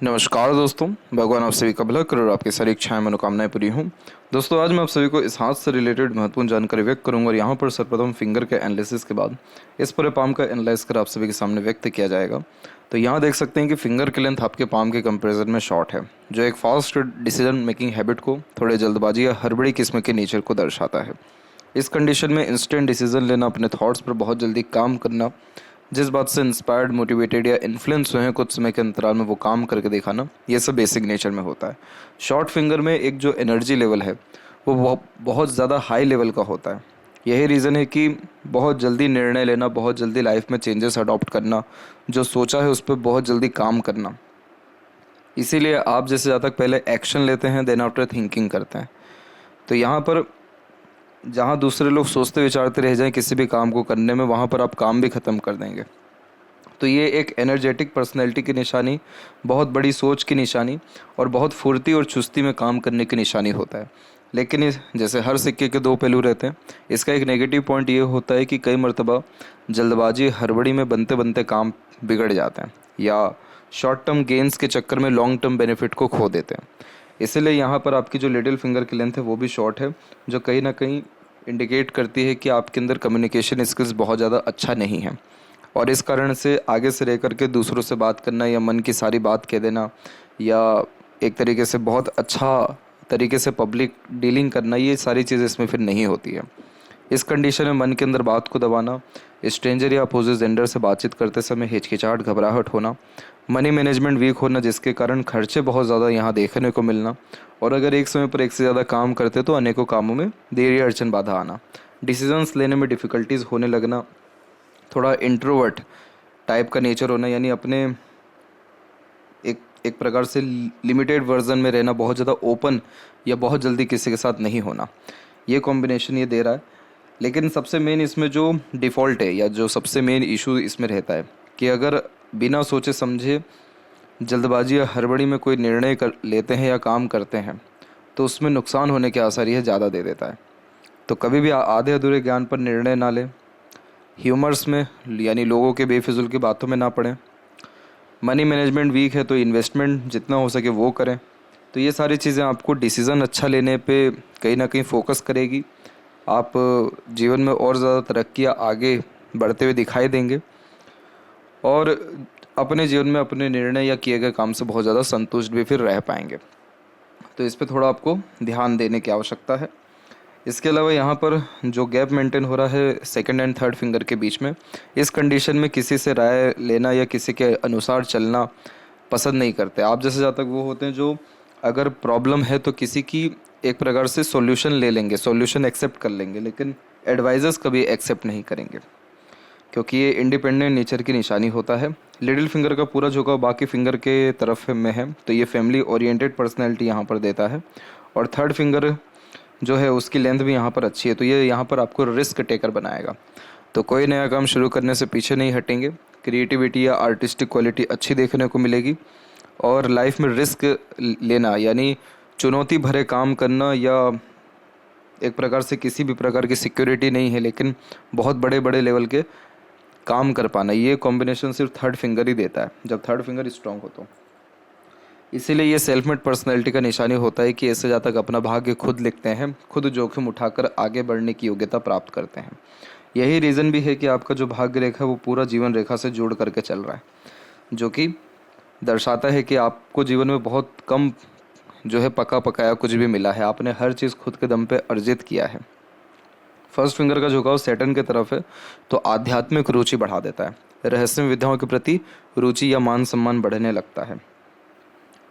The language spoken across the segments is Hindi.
नमस्कार दोस्तों, भगवान आप सभी का भला करे और आपकी सारी इच्छाएं मनोकामनाएं पूरी हों। दोस्तों, आज मैं आप सभी को इस हाथ से रिलेटेड महत्वपूर्ण जानकारी व्यक्त करूंगा और यहाँ पर सर्वप्रथम फिंगर के एनालिसिस के बाद इस पूरे पाम का एनालाइज कर आप सभी के सामने व्यक्त किया जाएगा। तो यहाँ देख सकते हैं कि फिंगर की लेंथ आपके पाम के कंपेरिजन में शॉर्ट है, जो एक फास्ट डिसीजन मेकिंग हैबिट को, थोड़े जल्दबाजी या हड़बड़ी किस्म के नेचर को दर्शाता है। इस कंडीशन में इंस्टेंट डिसीजन लेना, अपने थॉट्स पर बहुत जल्दी काम करना, जिस बात से इंस्पायर्ड, मोटिवेटेड या इन्फ्लुएंस हुए हैं कुछ समय के अंतराल में वो काम करके दिखाना, ये सब बेसिक नेचर में होता है। शॉर्ट फिंगर में एक जो एनर्जी लेवल है वो बहुत ज़्यादा हाई लेवल का होता है। यही रीज़न है कि बहुत जल्दी निर्णय लेना, बहुत जल्दी लाइफ में चेंजेस अडॉप्ट करना, जो सोचा है उस पर बहुत जल्दी काम करना। इसीलिए आप जैसे ज़्यादा पहले एक्शन लेते हैं देन आफ्टर थिंकिंग करते हैं। तो यहाँ पर जहाँ दूसरे लोग सोचते विचारते रह जाएं किसी भी काम को करने में, वहाँ पर आप काम भी ख़त्म कर देंगे। तो ये एक एनर्जेटिक पर्सनैलिटी की निशानी, बहुत बड़ी सोच की निशानी और बहुत फुर्ती और चुस्ती में काम करने की निशानी होता है। लेकिन जैसे हर सिक्के के दो पहलू रहते हैं, इसका एक नेगेटिव पॉइंट ये होता है कि कई मर्तबा जल्दबाजी, हड़बड़ी में बनते बनते काम बिगड़ जाते हैं या शॉर्ट टर्म गेंस के चक्कर में लॉन्ग टर्म बेनिफिट को खो देते हैं। इसीलिए यहाँ पर आपकी जो लिटिल फिंगर की लेंथ है वो भी शॉर्ट है, जो कहीं ना कहीं इंडिकेट करती है कि आपके अंदर कम्युनिकेशन स्किल्स बहुत ज़्यादा अच्छा नहीं है। और इस कारण से आगे से रह करके दूसरों से बात करना या मन की सारी बात कह देना या एक तरीके से बहुत अच्छा तरीके से पब्लिक डीलिंग करना, ये सारी चीज़ें इसमें फिर नहीं होती है। इस कंडीशन में मन के अंदर बात को दबाना, स्ट्रेंजर या अपोजिट जेंडर से बातचीत करते समय हिचकिचाहट, घबराहट होना, मनी मैनेजमेंट वीक होना, जिसके कारण खर्चे बहुत ज़्यादा यहाँ देखने को मिलना, और अगर एक समय पर एक से ज़्यादा काम करते तो अनेकों कामों में देरी, अड़चन, बाधा आना, डिसीजंस लेने में डिफ़िकल्टीज होने लगना, थोड़ा इंट्रोवर्ट टाइप का नेचर होना, यानी अपने एक एक प्रकार से लिमिटेड वर्जन में रहना, बहुत ज़्यादा ओपन या बहुत जल्दी किसी के साथ नहीं होना, ये कॉम्बिनेशन ये दे रहा है। लेकिन सबसे मेन इसमें जो डिफ़ॉल्ट है या जो सबसे मेन इशू इसमें रहता है कि अगर बिना सोचे समझे जल्दबाजी या हड़बड़ी में कोई निर्णय कर लेते हैं या काम करते हैं तो उसमें नुकसान होने के आसार यह ज़्यादा दे देता है। तो कभी भी आधे अधूरे ज्ञान पर निर्णय ना लें, ह्यूमर्स में यानी लोगों के बेफिजुल की बातों में ना पड़ें, मनी मैनेजमेंट वीक है तो इन्वेस्टमेंट जितना हो सके वो करें। तो ये सारी चीज़ें आपको डिसीज़न अच्छा लेने पे कहीं ना कहीं फोकस करेगी। आप जीवन में और ज़्यादा तरक्की या आगे बढ़ते हुए दिखाई देंगे और अपने जीवन में अपने निर्णय या किए गए काम से बहुत ज़्यादा संतुष्ट भी फिर रह पाएंगे। तो इस पे थोड़ा आपको ध्यान देने की आवश्यकता है। इसके अलावा यहाँ पर जो गैप मेंटेन हो रहा है सेकंड एंड थर्ड फिंगर के बीच में, इस कंडीशन में किसी से राय लेना या किसी के अनुसार चलना पसंद नहीं करते। आप जैसे जातक वो होते हैं जो अगर प्रॉब्लम है तो किसी की एक प्रकार से सॉल्यूशन ले लेंगे, सॉल्यूशन एक्सेप्ट कर लेंगे, लेकिन एडवाइजर्स कभी एक्सेप्ट नहीं करेंगे, क्योंकि ये इंडिपेंडेंट नेचर की निशानी होता है। लिटिल फिंगर का पूरा झुकाव बाकी फिंगर के तरफ में है, तो ये फैमिली ओरिएंटेड पर्सनैलिटी यहाँ पर देता है। और थर्ड फिंगर जो है उसकी लेंथ भी यहाँ पर अच्छी है, तो ये यहाँ पर आपको रिस्क टेकर बनाएगा। तो कोई नया काम शुरू करने से पीछे नहीं हटेंगे, क्रिएटिविटी या आर्टिस्टिक क्वालिटी अच्छी देखने को मिलेगी और लाइफ में रिस्क लेना यानी चुनौती भरे काम करना या एक प्रकार से किसी भी प्रकार की सिक्योरिटी नहीं है लेकिन बहुत बड़े बड़े लेवल के काम कर पाना, ये कॉम्बिनेशन सिर्फ थर्ड फिंगर ही देता है जब थर्ड फिंगर स्ट्रांग हो तो। इसीलिए ये सेल्फ मेड पर्सनैलिटी का निशानी होता है कि ऐसे जातक अपना भाग्य खुद लिखते हैं, खुद जोखिम उठाकर आगे बढ़ने की योग्यता प्राप्त करते हैं। यही रीज़न भी है कि आपका जो भाग्य रेखा है वो पूरा जीवन रेखा से जोड़ करके चल रहा है, जो कि दर्शाता है कि आपको जीवन में बहुत कम जो है पका पकाया कुछ भी मिला है, आपने हर चीज़ खुद के दम पे अर्जित किया है। फर्स्ट फिंगर का झुकाव सैटर्न की तरफ है, तो आध्यात्मिक रुचि बढ़ा देता है, रहस्य विद्याओं के प्रति रुचि या मान सम्मान बढ़ने लगता है।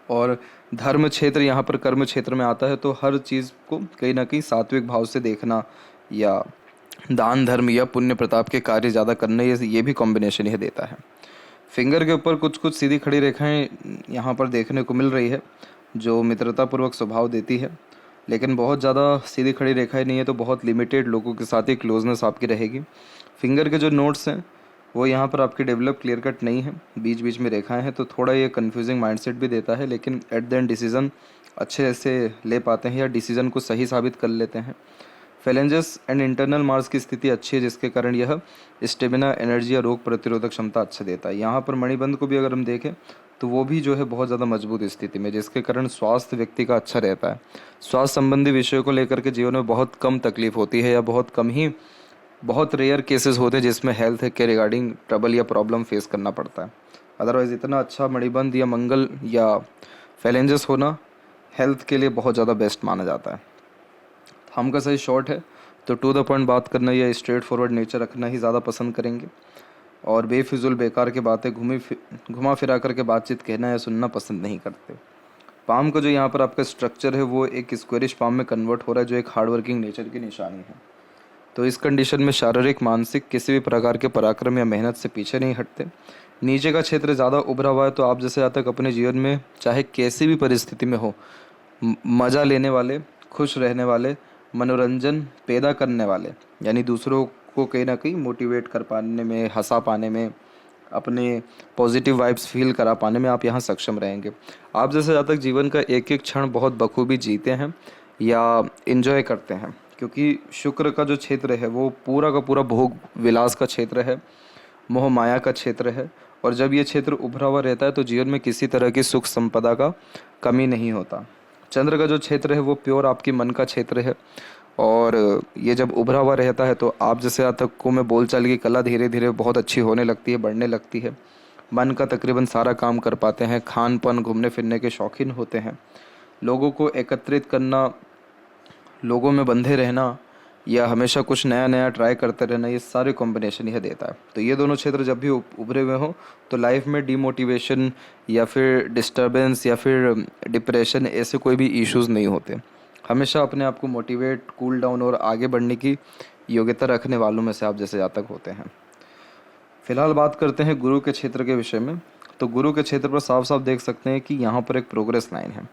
और धर्म क्षेत्र यहाँ पर कर्म क्षेत्र में आता है, तो हर चीज़ को कहीं ना कहीं सात्विक भाव से देखना या दान धर्म या पुण्य प्रताप के कार्य ज़्यादा करना, ये भी कॉम्बिनेशन यह देता है। फिंगर के ऊपर कुछ कुछ सीधी खड़ी रेखाएं यहाँ पर देखने को मिल रही है जो मित्रतापूर्वक स्वभाव देती है, लेकिन बहुत ज़्यादा सीधी खड़ी रेखाएं नहीं है, तो बहुत लिमिटेड लोगों के साथ ही क्लोजनेस आपकी रहेगी। फिंगर के जो नोट्स हैं वो यहाँ पर आपके डेवलप क्लियर कट नहीं है, बीच बीच में रेखाएं हैं, तो थोड़ा ये कन्फ्यूजिंग माइंडसेट भी देता है, लेकिन एट द एंड डिसीज़न अच्छे से ले पाते हैं या डिसीज़न को सही साबित कर लेते हैं। फेलेंजेस एंड इंटरनल मार्स की स्थिति अच्छी है, जिसके कारण यह स्टेमिना, एनर्जी या रोग प्रतिरोधक क्षमता अच्छा देता है। यहाँ पर मणिबंध को भी अगर हम देखें तो वो भी जो है बहुत ज़्यादा मजबूत स्थिति में, जिसके कारण स्वास्थ्य व्यक्ति का अच्छा रहता है। स्वास्थ्य संबंधी विषयों को लेकर के जीवन में बहुत कम तकलीफ होती है, या बहुत कम ही, बहुत रेयर केसेस होते हैं जिसमें हेल्थ के रिगार्डिंग ट्रबल या प्रॉब्लम फेस करना पड़ता है। अदरवाइज़ इतना अच्छा मणिबंध या मंगल या फैलेंजेस होना हेल्थ के लिए बहुत ज़्यादा बेस्ट माना जाता है। हम का सही शॉर्ट है तो टू द पॉइंट बात करना या स्ट्रेट फॉरवर्ड नेचर रखना ही ज़्यादा पसंद करेंगे, और बेफिजुल बेकार की बातें घुमा फिरा करके बातचीत कहना या सुनना पसंद नहीं करते। पाम का जो यहाँ पर आपका स्ट्रक्चर है वो एक स्क्वेरिश पाम में कन्वर्ट हो रहा है, जो एक हार्डवर्किंग नेचर की निशानी है। तो इस कंडीशन में शारीरिक मानसिक किसी भी प्रकार के पराक्रम या मेहनत से पीछे नहीं हटते। नीचे का क्षेत्र ज़्यादा उभरा हुआ है, तो आप जैसे आज तक अपने जीवन में चाहे कैसी भी परिस्थिति में हो, मज़ा लेने वाले, खुश रहने वाले, मनोरंजन पैदा करने वाले, यानी दूसरों को कहीं ना कहीं मोटिवेट कर पाने में, हंसा पाने में, अपने पॉजिटिव वाइब्स फील करा पाने में आप यहाँ सक्षम रहेंगे। आप जैसे ज़्यादा तक जीवन का एक एक क्षण बहुत बखूबी जीते हैं या इन्जॉय करते हैं, क्योंकि शुक्र का जो क्षेत्र है वो पूरा का पूरा भोग विलास का क्षेत्र है, मोह माया का क्षेत्र है। और जब ये क्षेत्र उभरा हुआ रहता है तो जीवन में किसी तरह की सुख संपदा का कमी नहीं होता। चंद्र का जो क्षेत्र है वो प्योर आपकी मन का क्षेत्र है, और ये जब उभरा हुआ रहता है तो आप जैसे जातकों में बोलचाल की कला धीरे धीरे बहुत अच्छी होने लगती है, बढ़ने लगती है। मन का तकरीबन सारा काम कर पाते हैं, खान पान घूमने फिरने के शौकीन होते हैं। लोगों को एकत्रित करना, लोगों में बंधे रहना, या हमेशा कुछ नया नया ट्राई करते रहना, ये सारे कॉम्बिनेशन यह देता है। तो ये दोनों क्षेत्र जब भी उभरे हुए हों तो लाइफ में डिमोटिवेशन या फिर डिस्टर्बेंस या फिर डिप्रेशन ऐसे कोई भी इश्यूज़ नहीं होते। हमेशा अपने आप को मोटिवेट, कूल डाउन और आगे बढ़ने की योग्यता रखने वालों में से आप जैसे जातक होते हैं। फिलहाल बात करते हैं गुरु के क्षेत्र के विषय में। तो गुरु के क्षेत्र पर साफ साफ देख सकते हैं कि यहाँ पर एक प्रोग्रेस लाइन है।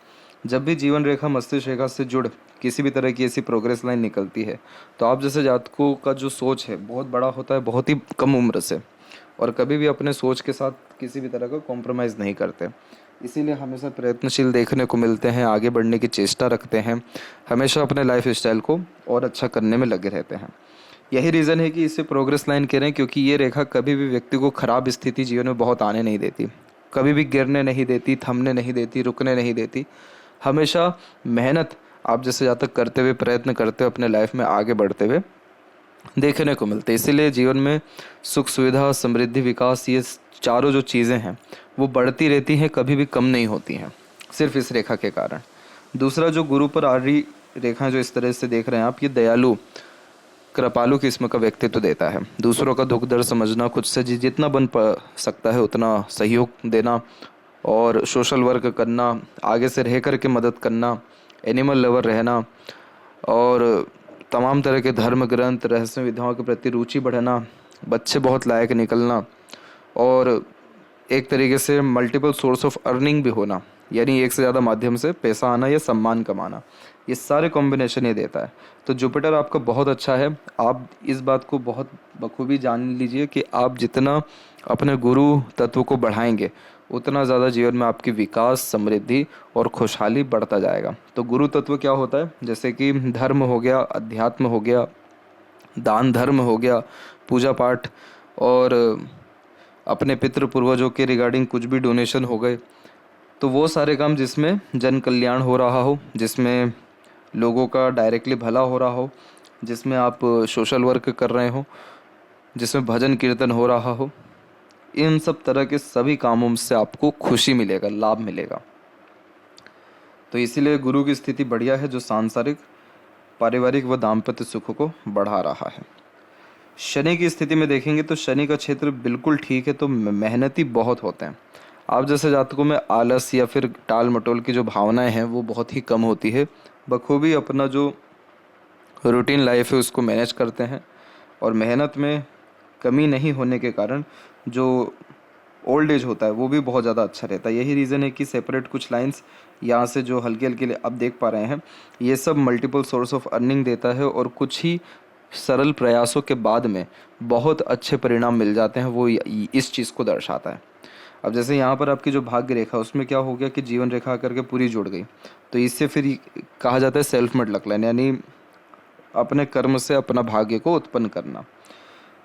जब भी जीवन रेखा मस्तिष्क रेखा से जुड़ किसी भी तरह की ऐसी प्रोग्रेस लाइन निकलती है तो आप जैसे जातकों का जो सोच है बहुत बड़ा होता है, बहुत ही कम उम्र से, और कभी भी अपने सोच के साथ किसी भी तरह का कॉम्प्रोमाइज़ नहीं करते। इसीलिए हमेशा प्रयत्नशील देखने को मिलते हैं, आगे बढ़ने की चेष्टा रखते हैं, हमेशा अपने लाइफ स्टाइल को और अच्छा करने में लगे रहते हैं। यही रीज़न है कि इसे प्रोग्रेस लाइन कह रहे हैं, क्योंकि ये रेखा कभी भी व्यक्ति को खराब स्थिति जीवन में बहुत आने नहीं देती, कभी भी गिरने नहीं देती, थमने नहीं देती, रुकने नहीं देती। हमेशा मेहनत आप जैसे जहाँ तक करते हुए, प्रयत्न करते हुए अपने लाइफ में आगे बढ़ते हुए देखने को मिलते हैं। इसीलिए जीवन में सुख सुविधा, समृद्धि, विकास, ये चारों जो चीज़ें हैं वो बढ़ती रहती हैं, कभी भी कम नहीं होती हैं, सिर्फ इस रेखा के कारण। दूसरा, जो गुरु पर आ रही रेखा जो इस तरह से देख रहे हैं आप, ये दयालु, कृपालु किस्म का व्यक्तित्व देता है। दूसरों का दुख दर्द समझना, खुद से जितना बन सकता है उतना सहयोग देना, और सोशल वर्क करना, आगे से रह कर के मदद करना, एनिमल लवर रहना, और तमाम तरह के धर्म ग्रंथ, रहस्य विधाओं के प्रति रुचि बढ़ाना, बच्चे बहुत लायक निकलना, और एक तरीके से मल्टीपल सोर्स ऑफ अर्निंग भी होना, यानी एक से ज़्यादा माध्यम से पैसा आना या सम्मान कमाना, ये सारे कॉम्बिनेशन ये देता है। तो जुपिटर आपका बहुत अच्छा है। आप इस बात को बहुत बखूबी जान लीजिए कि आप जितना अपने गुरु तत्व को बढ़ाएंगे उतना ज़्यादा जीवन में आपकी विकास, समृद्धि और खुशहाली बढ़ता जाएगा। तो गुरु तत्व क्या होता है? जैसे कि धर्म हो गया, अध्यात्म हो गया, दान धर्म हो गया, पूजा पाठ, और अपने पितृ पूर्वजों के रिगार्डिंग कुछ भी डोनेशन हो गए। तो वो सारे काम जिसमें जन कल्याण हो रहा हो, जिसमें लोगों का डायरेक्टली भला हो रहा हो, जिसमें आप सोशल वर्क कर रहे हो, जिसमें भजन कीर्तन हो रहा हो, इन सब तरह के सभी कामों से आपको खुशी मिलेगा, लाभ मिलेगा। तो इसीलिए गुरु की स्थिति बढ़िया है, जो सांसारिक, पारिवारिक व दाम्पत्य सुख को बढ़ा रहा है। शनि की स्थिति में देखेंगे तो शनि का क्षेत्र बिल्कुल ठीक है, तो मेहनती बहुत होते हैं। आप जैसे जातकों में आलस या फिर टाल मटोल की जो भावनाएं हैं वो बहुत ही कम होती है। बखूबी अपना जो रूटीन लाइफ है उसको मैनेज करते हैं, और मेहनत में कमी नहीं होने के कारण जो ओल्ड एज होता है वो भी बहुत ज़्यादा अच्छा रहता है। यही रीज़न है कि सेपरेट कुछ लाइंस यहाँ से जो हल्के हल्के आप देख पा रहे हैं, ये सब मल्टीपल सोर्स ऑफ अर्निंग देता है, और कुछ ही सरल प्रयासों के बाद में बहुत अच्छे परिणाम मिल जाते हैं, वो इस चीज़ को दर्शाता है। अब जैसे यहाँ पर आपकी जो भाग्य रेखा उसमें क्या हो गया कि जीवन रेखा करके पूरी जुड़ गई, तो इससे फिर कहा जाता है सेल्फ मेड लक लाइन, यानी अपने कर्म से अपना भाग्य को उत्पन्न करना।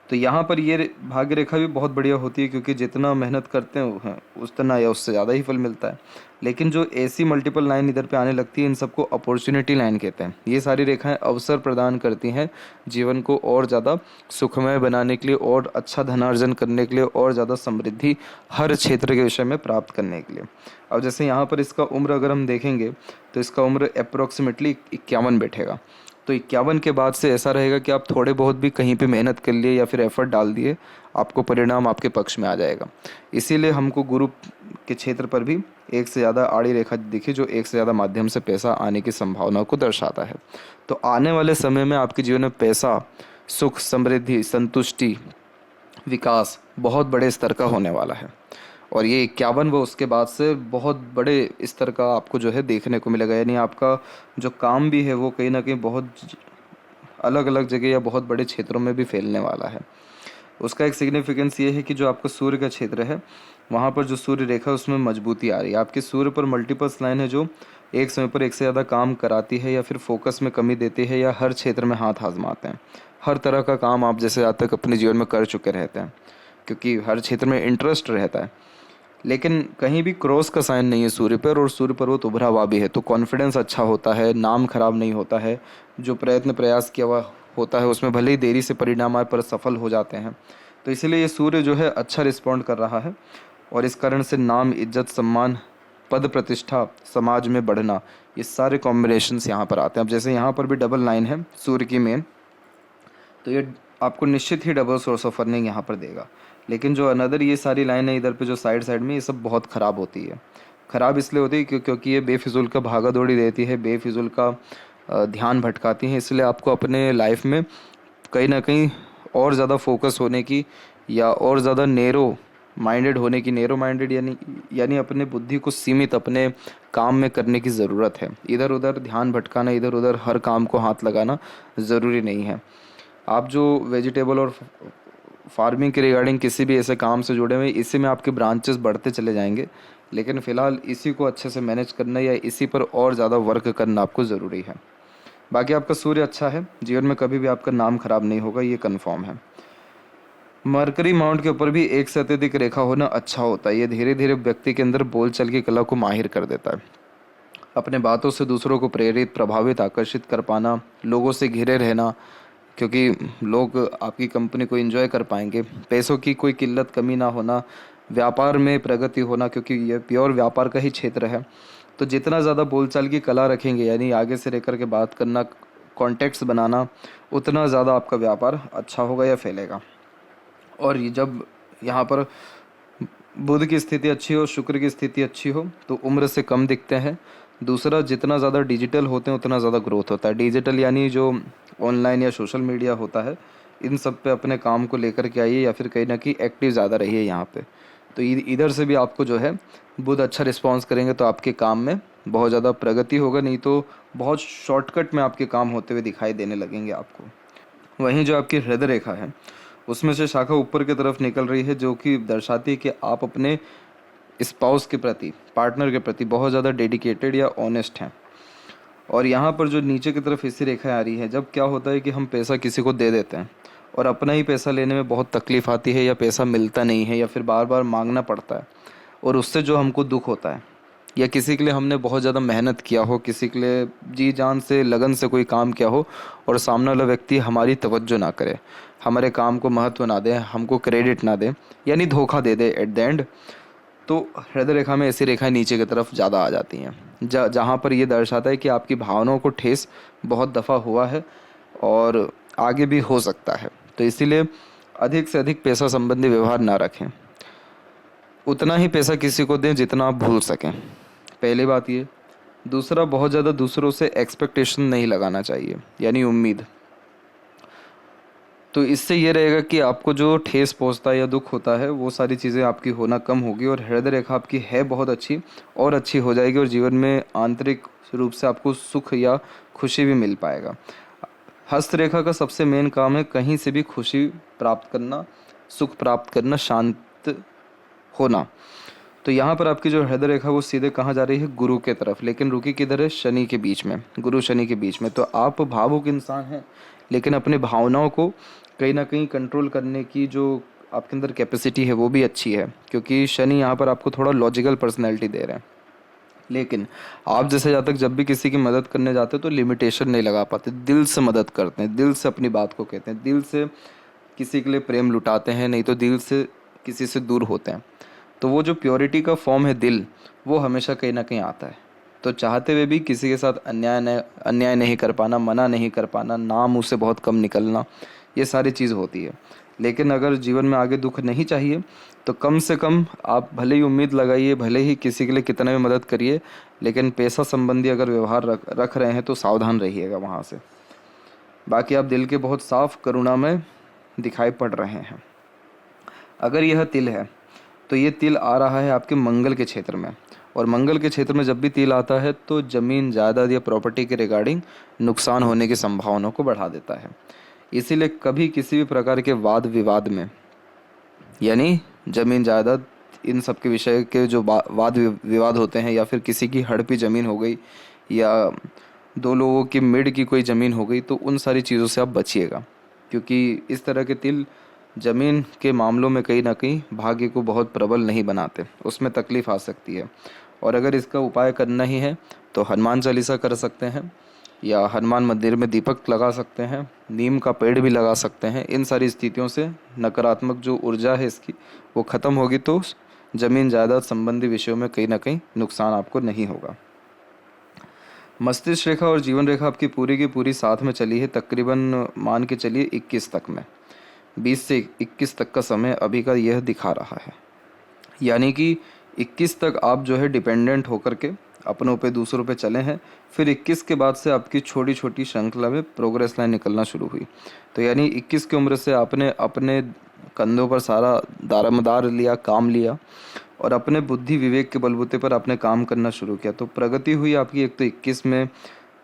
तो यहाँ पर ये भाग्य रेखा भी बहुत बढ़िया होती है, क्योंकि जितना मेहनत करते हैं उतना या उससे ज़्यादा ही फल मिलता है। लेकिन जो ऐसी मल्टीपल लाइन इधर पे आने लगती है, इन सबको अपॉर्चुनिटी लाइन कहते हैं। ये सारी रेखाएं अवसर प्रदान करती हैं जीवन को और ज़्यादा सुखमय बनाने के लिए, और अच्छा धनार्जन करने के लिए, और ज़्यादा समृद्धि हर क्षेत्र के विषय में प्राप्त करने के लिए। अब जैसे यहाँ पर इसका उम्र अगर हम देखेंगे तो इसका उम्र अप्रोक्सीमेटली 51 बैठेगा। तो 51 के बाद से ऐसा रहेगा कि आप थोड़े बहुत भी कहीं पे मेहनत कर लिए या फिर एफर्ट डाल दिए, आपको परिणाम आपके पक्ष में आ जाएगा। इसीलिए हमको गुरु के क्षेत्र पर भी एक से ज़्यादा आड़ी रेखा दिखी, जो एक से ज़्यादा माध्यम से पैसा आने की संभावना को दर्शाता है। तो आने वाले समय में आपके जीवन में पैसा, सुख, समृद्धि, संतुष्टि, विकास बहुत बड़े स्तर का होने वाला है। और ये 51 वो उसके बाद से बहुत बड़े स्तर का आपको जो है देखने को मिलेगा। यानी आपका जो काम भी है वो कहीं ना कहीं बहुत अलग अलग जगह या बहुत बड़े क्षेत्रों में भी फैलने वाला है। उसका एक सिग्निफिकेंस ये है कि जो आपका सूर्य का क्षेत्र है, वहाँ पर जो सूर्य रेखा है उसमें मजबूती आ रही है। आपके सूर्य पर मल्टीपल्स लाइन है जो एक समय पर एक से ज़्यादा काम कराती है, या फिर फोकस में कमी देती है, या हर क्षेत्र में हाथ आजमाते हैं। हर तरह का काम आप जैसे आज तक अपने जीवन में कर चुके रहते हैं, क्योंकि हर क्षेत्र में इंटरेस्ट रहता है। लेकिन कहीं भी क्रॉस का साइन नहीं है सूर्य पर, और सूर्य पर्वत उभरा हुआ भी है, तो कॉन्फिडेंस अच्छा होता है, नाम खराब नहीं होता है। जो प्रयत्न प्रयास किया हुआ होता है उसमें भले ही देरी से परिणाम आए पर सफल हो जाते हैं। तो इसीलिए ये सूर्य जो है अच्छा रिस्पॉन्ड कर रहा है, और इस कारण से नाम, इज्जत, सम्मान, पद प्रतिष्ठा, समाज में बढ़ना, ये सारे कॉम्बिनेशंस यहाँ पर आते हैं। अब जैसे यहाँ पर भी डबल लाइन है सूर्य की मेन, तो ये आपको निश्चित ही डबल सोर्स ऑफ अर्निंग यहाँ पर देगा। लेकिन जो अनदर ये सारी लाइन है इधर पे जो साइड साइड में, ये सब बहुत ख़राब होती है। ख़राब इसलिए होती है क्योंकि ये बेफिजुल का भागा दौड़ी देती है, बेफिजुल का ध्यान भटकाती हैं। इसलिए आपको अपने लाइफ में कहीं ना कहीं और ज़्यादा फोकस होने की, या और ज़्यादा नैरो माइंडेड होने की, नैरो माइंडेड यानी अपने बुद्धि को सीमित अपने काम में करने की ज़रूरत है। इधर उधर ध्यान भटकाना, इधर उधर हर काम को हाथ लगाना ज़रूरी नहीं है। आप जो वेजिटेबल और फार्मिंग के रिगार्डिंग किसी भी ऐसे काम से जुड़े हुए, इसी में आपके ब्रांचेस बढ़ते चले जाएंगे। लेकिन फ़िलहाल इसी को अच्छे से मैनेज करना या इसी पर और ज़्यादा वर्क करना आपको ज़रूरी है। बाकी आपका सूर्य अच्छा है, जीवन में कभी भी आपका नाम खराब नहीं होगा, ये कंफर्म है। मरकरी माउंट के ऊपर भी एक से अत्यधिक रेखा होना अच्छा होता है। ये धीरे धीरे व्यक्ति के अंदर बोलचाल की कला को माहिर कर देता है। अपने बातों से दूसरों को प्रेरित, प्रभावित, आकर्षित कर पाना, लोगों से घिरे रहना, क्योंकि लोग आपकी कंपनी को एंजॉय कर पाएंगे। पैसों की कोई किल्लत कमी ना होना, व्यापार में प्रगति होना, क्योंकि ये प्योर व्यापार का ही क्षेत्र है। तो जितना ज़्यादा बोलचाल की कला रखेंगे, यानी आगे से रह कर के बात करना, कॉन्टेक्ट्स बनाना, उतना ज़्यादा आपका व्यापार अच्छा होगा या फैलेगा। और ये जब यहाँ पर बुध की स्थिति अच्छी हो, शुक्र की स्थिति अच्छी हो, तो उम्र से कम दिखते हैं। दूसरा, जितना ज़्यादा डिजिटल होते हैं उतना ज़्यादा ग्रोथ होता है। डिजिटल यानी जो ऑनलाइन या सोशल मीडिया होता है, इन सब पे अपने काम को लेकर के आइए, या फिर कहीं ना कहीं एक्टिव ज़्यादा रहिए यहाँ पे। तो इधर से भी आपको जो है बुध अच्छा रिस्पॉन्स करेंगे, तो आपके काम में बहुत ज़्यादा प्रगति होगा। नहीं तो बहुत शॉर्टकट में आपके काम होते हुए दिखाई देने लगेंगे आपको। वहीं जो आपकी हृदय रेखा है, उसमें से शाखा ऊपर की तरफ निकल रही है, जो कि दर्शाती है कि आप अपने स्पाउस के प्रति, पार्टनर के प्रति बहुत ज़्यादा डेडिकेटेड या ऑनेस्ट हैं। और यहाँ पर जो नीचे की तरफ ऐसी रेखा आ रही है, जब क्या होता है कि हम पैसा किसी को दे देते हैं और अपना ही पैसा लेने में बहुत तकलीफ़ आती है, या पैसा मिलता नहीं है, या फिर बार बार मांगना पड़ता है, और उससे जो हमको दुख होता है, या किसी के लिए हमने बहुत ज़्यादा मेहनत किया हो, किसी के लिए जी जान से लगन से कोई काम किया हो, और सामने वाला व्यक्ति हमारी तवज्जो ना करे, हमारे काम को महत्व ना दे, हमको क्रेडिट ना दे, यानी धोखा दे दे एट द एंड, तो हृदय रेखा में ऐसी रेखाएं नीचे की तरफ ज़्यादा आ जाती हैं। जहाँ पर ये दर्शाता है कि आपकी भावनाओं को ठेस बहुत दफ़ा हुआ है और आगे भी हो सकता है। तो इसीलिए अधिक से अधिक पैसा संबंधी व्यवहार ना रखें। उतना ही पैसा किसी को दें जितना आप भूल सकें, पहली बात ये। दूसरा, बहुत ज़्यादा दूसरों से एक्सपेक्टेशन नहीं लगाना चाहिए, यानी उम्मीद। तो इससे ये रहेगा कि आपको जो ठेस पहुंचता है या दुख होता है, वो सारी चीज़ें आपकी होना कम होगी, और हृदय रेखा आपकी है बहुत अच्छी और अच्छी हो जाएगी, और जीवन में आंतरिक रूप से आपको सुख या खुशी भी मिल पाएगा। हस्त रेखा का सबसे मेन काम है कहीं से भी खुशी प्राप्त करना, सुख प्राप्त करना, शांत होना। तो यहाँ पर आपकी जो हृदय रेखा वो सीधे कहाँ जा रही है? गुरु के तरफ। लेकिन रुकी किधर है? शनि के बीच में, गुरु शनि के बीच में। तो आप भावुक इंसान हैं, लेकिन अपनी भावनाओं को कहीं ना कहीं कंट्रोल करने की जो आपके अंदर कैपेसिटी है वो भी अच्छी है, क्योंकि शनि यहाँ पर आपको थोड़ा लॉजिकल पर्सनैलिटी दे रहे हैं। लेकिन आप जैसे जातक जब भी किसी की मदद करने जाते हो तो लिमिटेशन नहीं लगा पाते, दिल से मदद करते हैं, दिल से अपनी बात को कहते हैं, दिल से किसी के लिए प्रेम लुटाते हैं, नहीं तो दिल से किसी से दूर होते हैं। तो वो जो प्योरिटी का फॉर्म है दिल, वो हमेशा कहीं ना कहीं आता है। तो चाहते हुए भी किसी के साथ अन्याय नहीं कर पाना, मना नहीं कर पाना, नाम उसे बहुत कम निकलना, ये सारी चीज़ होती है। लेकिन अगर जीवन में आगे दुख नहीं चाहिए तो कम से कम आप भले ही उम्मीद लगाइए, भले ही किसी के लिए कितना भी मदद करिए, लेकिन पैसा संबंधी अगर व्यवहार रख रहे हैं तो सावधान रहिएगा वहाँ से। बाकी आप दिल के बहुत साफ करुणा में दिखाई पड़ रहे हैं। अगर यह तिल है तो ये तिल आ रहा है आपके मंगल के क्षेत्र में, और मंगल के क्षेत्र में जब भी तिल आता है तो ज़मीन जायदाद या प्रॉपर्टी के रिगार्डिंग नुकसान होने की संभावना को बढ़ा देता है। इसीलिए कभी किसी भी प्रकार के वाद विवाद में, यानी ज़मीन जायदाद इन सब के विषय के जो वाद विवाद होते हैं, या फिर किसी की हड़पी ज़मीन हो गई, या दो लोगों की मिड की कोई ज़मीन हो गई, तो उन सारी चीज़ों से आप बचिएगा, क्योंकि इस तरह के तिल ज़मीन के मामलों में कहीं ना कहीं भाग्य को बहुत प्रबल नहीं बनाते, उसमें तकलीफ़ आ सकती है। और अगर इसका उपाय करना ही है तो हनुमान चालीसा कर सकते हैं, या हनुमान मंदिर में दीपक लगा सकते हैं, नीम का पेड़ भी लगा सकते हैं। इन सारी स्थितियों से नकारात्मक जो ऊर्जा है इसकी वो ख़त्म होगी, तो ज़मीन जायदाद संबंधी विषयों में कहीं ना कहीं नुकसान आपको नहीं होगा। मस्तिष्क रेखा और जीवन रेखा आपकी पूरी की पूरी साथ में चली है, तकरीबन मान के चलिए 21 तक में, 20 से 21 तक का समय अभी का यह दिखा रहा है। यानी कि 21 तक आप जो है डिपेंडेंट होकर के अपनों पे दूसरों पे चले हैं। फिर 21 के बाद से आपकी छोटी छोटी श्रृंखला में प्रोग्रेस लाइन निकलना शुरू हुई। तो यानी 21 की उम्र से आपने अपने कंधों पर सारा दारोमदार लिया, काम लिया, और अपने बुद्धि विवेक के बलबूते पर आपने काम करना शुरू किया। तो प्रगति हुई आपकी, एक तो 21 में,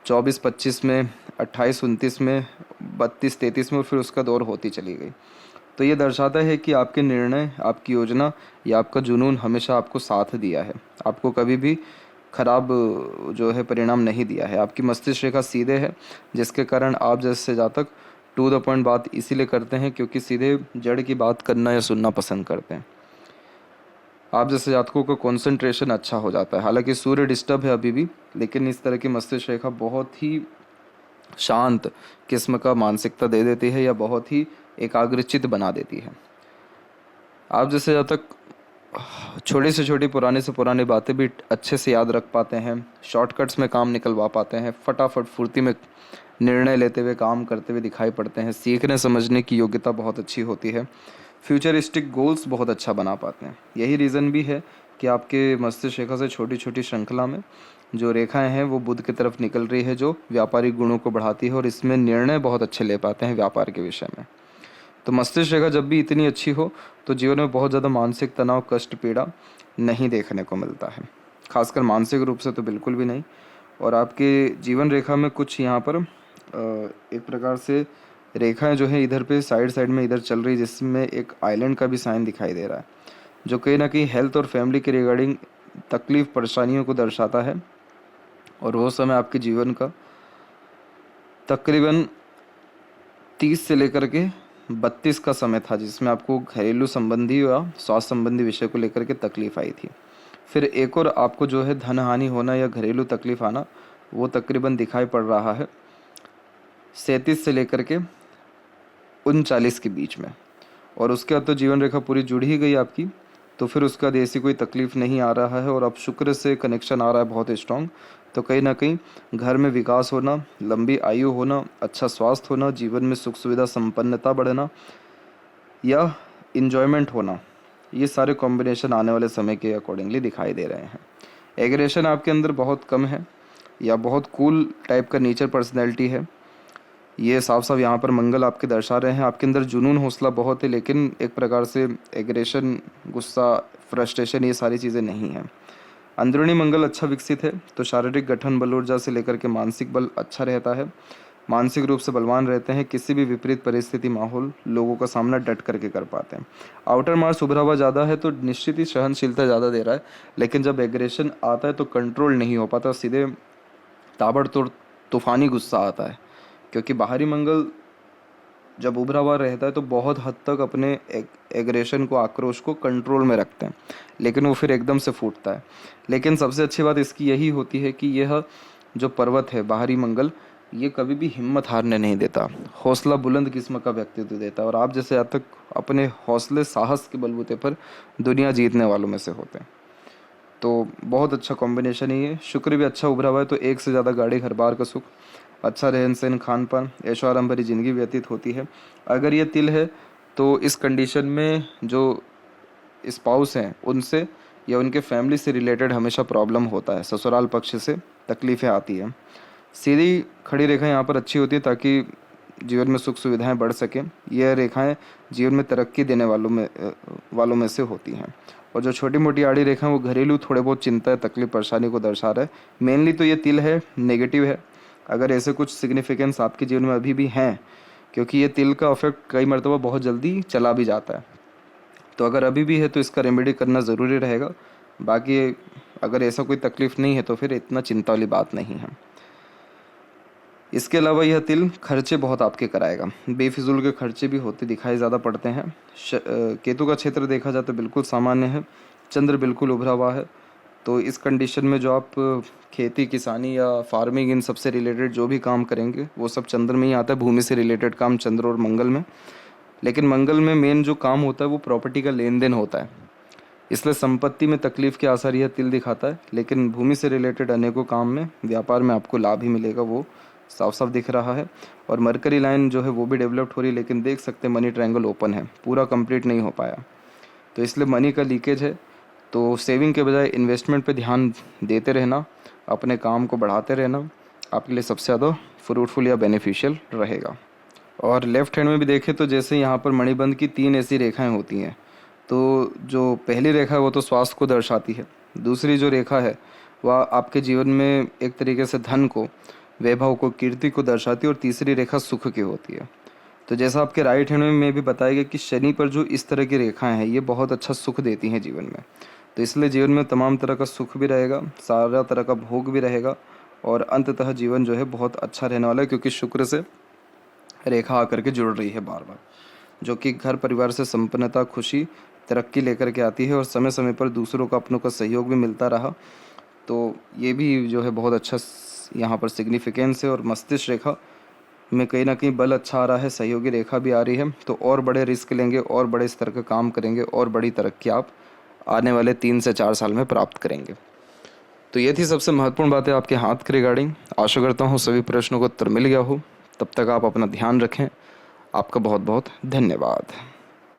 24-25 में, 28-29 में, 32-33 में, और फिर उसका दौर होती चली गई। तो ये दर्शाता है कि आपके निर्णय, आपकी योजना या आपका जुनून हमेशा आपको साथ दिया है, आपको कभी भी खराब जो है परिणाम नहीं दिया है। आपकी मस्तिष्क रेखा सीधे है, जिसके कारण आप जैसे जातक टू द पॉइंट बात इसीलिए करते हैं क्योंकि सीधे जड़ की बात करना या सुनना पसंद करते हैं। आप जैसे जातकों का कंसंट्रेशन अच्छा हो जाता है। हालांकि सूर्य डिस्टर्ब है अभी भी, लेकिन इस तरह की मस्तिष्क रेखा बहुत ही शांत किस्म का मानसिकता दे देती है, या बहुत ही एकाग्रचित बना देती है। आप जैसे जब तक छोटी से छोटी, पुराने से पुरानी बातें भी अच्छे से याद रख पाते हैं, शॉर्टकट्स में काम निकलवा पाते हैं, फटाफट फुर्ती में निर्णय लेते हुए काम करते हुए दिखाई पड़ते हैं, सीखने समझने की योग्यता बहुत अच्छी होती है, फ्यूचरिस्टिक गोल्स बहुत अच्छा बना पाते हैं। यही रीज़न भी है कि आपके मस्तिष्क रेखा से छोटी छोटी श्रृंखला में जो रेखाएं हैं वो बुध की तरफ निकल रही है, जो व्यापारिक गुणों को बढ़ाती है, और इसमें निर्णय बहुत अच्छे ले पाते हैं व्यापार के विषय में। तो मस्तिष्क रेखा जब भी इतनी अच्छी हो तो जीवन में बहुत ज़्यादा मानसिक तनाव, कष्ट, पीड़ा नहीं देखने को मिलता है, खासकर मानसिक रूप से तो बिल्कुल भी नहीं। और आपके जीवन रेखा में कुछ यहाँ पर एक प्रकार से रेखाएं जो है इधर पे साइड साइड में इधर चल रही, जिसमें एक आइलैंड का भी साइन दिखाई दे रहा है, जो कहीं ना कहीं हेल्थ और फैमिली के रिगार्डिंग तकलीफ परेशानियों को दर्शाता है। और वो समय आपके जीवन का तकरीबन 30 से लेकर के 32 का समय था, जिसमें आपको घरेलू संबंधी या स्वास्थ्य संबंधी विषय को लेकर के तकलीफ आई थी। फिर एक और आपको जो है धन हानि होना या घरेलू तकलीफ आना, वो तकरीबन दिखाई पड़ रहा है 37 से लेकर के 39 के बीच में। और उसके बाद तो जीवन रेखा पूरी जुड़ ही गई आपकी, तो फिर उसके बाद ऐसी कोई तकलीफ नहीं आ रहा है। और अब शुक्र से कनेक्शन आ रहा है बहुत स्ट्रांग, तो कहीं ना कहीं घर में विकास होना, लंबी आयु होना, अच्छा स्वास्थ्य होना, जीवन में सुख सुविधा संपन्नता बढ़ना या इन्जॉयमेंट होना, ये सारे कॉम्बिनेशन आने वाले समय के अकॉर्डिंगली दिखाई दे रहे हैं। एग्रेशन आपके अंदर बहुत कम है, या बहुत कूल टाइप का नेचर पर्सनैलिटी है, ये साफ साफ यहाँ पर मंगल आपके दर्शा रहे हैं। आपके अंदर जुनून, हौसला बहुत है, लेकिन एक प्रकार से एग्रेशन, गुस्सा, फ्रस्ट्रेशन, ये सारी चीज़ें नहीं हैं। अंदरूनी मंगल अच्छा विकसित है, तो शारीरिक गठन, बल ऊर्जा से लेकर के मानसिक बल अच्छा रहता है, मानसिक रूप से बलवान रहते हैं, किसी भी विपरीत परिस्थिति, माहौल, लोगों का सामना डट करके कर पाते हैं। आउटर मार्स उभरा हुआ ज़्यादा है, तो निश्चित ही सहनशीलता ज़्यादा दे रहा है, लेकिन जब एग्रेशन आता है तो कंट्रोल नहीं हो पाता, सीधे ताबड़तोड़ तूफानी गुस्सा आता है, क्योंकि बाहरी मंगल जब उभरा हुआ रहता है तो बहुत हद तक अपने एग्रेशन को, आक्रोश को कंट्रोल में रखते हैं, लेकिन वो फिर एकदम से फूटता है। लेकिन सबसे अच्छी बात इसकी यही होती है कि यह जो पर्वत है बाहरी मंगल, ये कभी भी हिम्मत हारने नहीं देता, हौसला बुलंद किस्म का व्यक्तित्व देता है। और आप जैसे आज तक अपने हौसले, साहस के बलबूते पर दुनिया जीतने वालों में से होते हैं। तो बहुत अच्छा कॉम्बिनेशन है ये। शुक्र भी अच्छा उभरा हुआ है तो एक से ज़्यादा गाड़ी, घर बार का सुख, अच्छा रहन सहन, खान पान, ऐशो आराम भरी ज़िंदगी व्यतीत होती है। अगर ये तिल है तो इस कंडीशन में जो स्पाउस हैं उनसे या उनके फैमिली से रिलेटेड हमेशा प्रॉब्लम होता है, ससुराल पक्ष से तकलीफ़ें आती हैं। सीधी खड़ी रेखा यहाँ पर अच्छी होती है ताकि जीवन में सुख सुविधाएं बढ़ सकें। यह रेखाएं जीवन में तरक्की देने वालों में से होती हैं। और जो छोटी मोटी आड़ी रेखा है वो घरेलू थोड़े बहुत चिंता, तकलीफ, परेशानी को दर्शा रहा है। मेनली तो ये तिल है, नेगेटिव है। अगर ऐसे कुछ सिग्निफिकेंस आपके जीवन में अभी भी हैं, क्योंकि ये तिल का इफेक्ट कई मरतबा बहुत जल्दी चला भी जाता है, तो अगर अभी भी है तो इसका रेमेडी करना ज़रूरी रहेगा। बाकी अगर ऐसा कोई तकलीफ़ नहीं है तो फिर इतना चिंता वाली बात नहीं है। इसके अलावा यह तिल खर्चे बहुत आपके कराएगा, बेफिजूल के खर्चे भी होते दिखाई ज़्यादा पड़ते हैं। केतु का क्षेत्र देखा जाए तो बिल्कुल सामान्य है, चंद्र बिल्कुल उभरा हुआ है। तो इस कंडीशन में जो आप खेती, किसानी या फार्मिंग, इन सबसे रिलेटेड जो भी काम करेंगे वो सब चंद्र में ही आता है। भूमि से रिलेटेड काम चंद्र और मंगल में। लेकिन मंगल में मेन जो काम होता है वो प्रॉपर्टी का लेन देन होता है, इसलिए संपत्ति में तकलीफ के आसार यह तिल दिखाता है। लेकिन भूमि से रिलेटेड अनेकों काम में, व्यापार में आपको लाभ ही मिलेगा, वो साफ साफ दिख रहा है। और मरकरी लाइन जो है वो भी डेवलप्ड हो रही है, लेकिन देख सकते हैं मनी ट्रायंगल ओपन है, पूरा कंप्लीट नहीं हो पाया, तो इसलिए मनी का लीकेज है। तो सेविंग के बजाय इन्वेस्टमेंट पे ध्यान देते रहना, अपने काम को बढ़ाते रहना आपके लिए सबसे ज़्यादा फ्रूटफुल या बेनिफिशियल रहेगा। और लेफ्ट हैंड में भी देखें तो जैसे यहाँ पर मणिबंध की 3 ऐसी रेखाएं होती हैं, तो जो पहली रेखा है वो तो स्वास्थ्य को दर्शाती है, दूसरी जो रेखा है वह आपके जीवन में एक तरीके से धन को, वैभव को, कीर्ति को दर्शाती है, और तीसरी रेखा सुख की होती है। तो जैसा आपके राइट हैंड में भी बताया गया कि शनि पर जो इस तरह की रेखाएं हैं ये बहुत अच्छा सुख देती हैं जीवन में। तो इसलिए जीवन में तमाम तरह का सुख भी रहेगा, सारा तरह का भोग भी रहेगा, और अंततः जीवन जो है बहुत अच्छा रहने वाला है, क्योंकि शुक्र से रेखा आकर के जुड़ रही है बार बार, जो कि घर परिवार से संपन्नता, खुशी, तरक्की लेकर के आती है। और समय समय पर दूसरों का, अपनों का सहयोग भी मिलता रहा, तो ये भी जो है बहुत अच्छा यहाँ पर सिग्निफिकेंस है। और मस्तिष्क रेखा में कहीं ना कहीं बल अच्छा आ रहा है, सहयोगी रेखा भी आ रही है, तो और बड़े रिस्क लेंगे, और बड़े स्तर का काम करेंगे, और बड़ी तरक्की आप आने वाले 3 से 4 साल में प्राप्त करेंगे। तो ये थी सबसे महत्वपूर्ण बातें आपके हाथ के रिगार्डिंग। आशा करता हूँ सभी प्रश्नों को उत्तर मिल गया हो। तब तक आप अपना ध्यान रखें। आपका बहुत बहुत धन्यवाद।